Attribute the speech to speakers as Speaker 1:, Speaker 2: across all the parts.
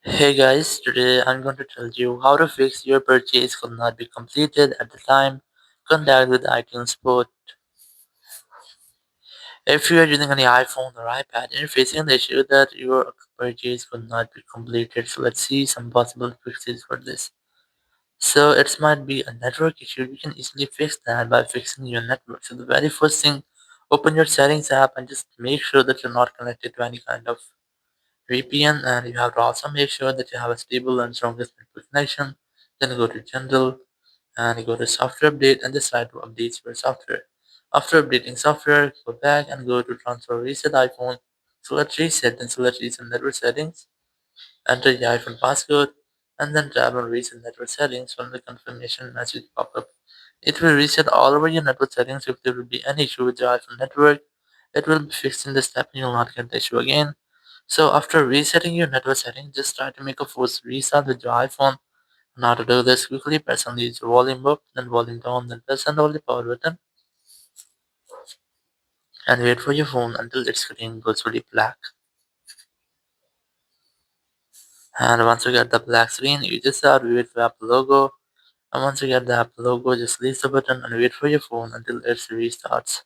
Speaker 1: Hey guys, today I'm going to tell you how to fix your purchase could not be completed at the time. Contact with iTunes support. If you are using any iPhone or iPad and you're facing the issue that your purchase could not be completed, so let's see some possible fixes for this. So it might be a network issue. You can easily fix that by fixing your network. So the very first thing, open your settings app and just make sure that you're not connected to any kind of VPN, and you have to also make sure that you have a stable and strongest network connection. Then go to general and go to software update and just try to update your software. After updating software, go back and go to transfer reset iPhone. Select reset, then select reset network settings. Enter the iPhone passcode and then tap on reset network settings when the confirmation message pop up. It will reset all over your network settings. If there will be any issue with your iPhone network, it will be fixed in this step and you will not get the issue again. So after resetting your network settings, just try to make a forced restart with your iPhone. Now to do this quickly, press on the volume up, then volume down, then press and hold the power button and wait for your phone until its screen goes fully black. And once you get the black screen, you just have to wait for the Apple logo. And once you get the Apple logo, just release the button and wait for your phone until it restarts.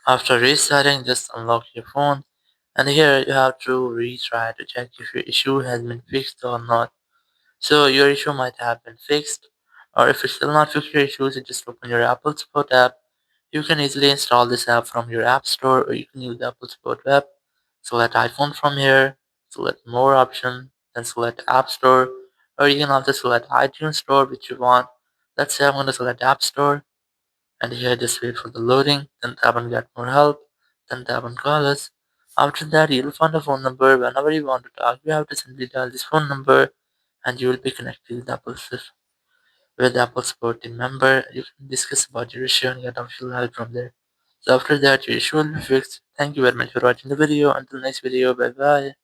Speaker 1: After restarting, just unlock your phone. And here you have to retry to check if your issue has been fixed or not. So your issue might have been fixed, or if it's still not fixed your issues, you just open your Apple Support app. You can easily install this app from your App Store, or you can use the Apple Support web. Select iPhone from here, select More option, then select App Store, or you can also select iTunes Store, which you want. Let's say I'm going to select App Store, and here just wait for the loading, then tap on Get More Help, then tap on Call Us. After that, you'll find a phone number. Whenever you want to talk, you have to simply dial this phone number and you will be connected with Apple Support team member. You can discuss about your issue and get official help from there. So after that, your issue will be fixed. Thank you very much for watching the video. Until next video, bye bye.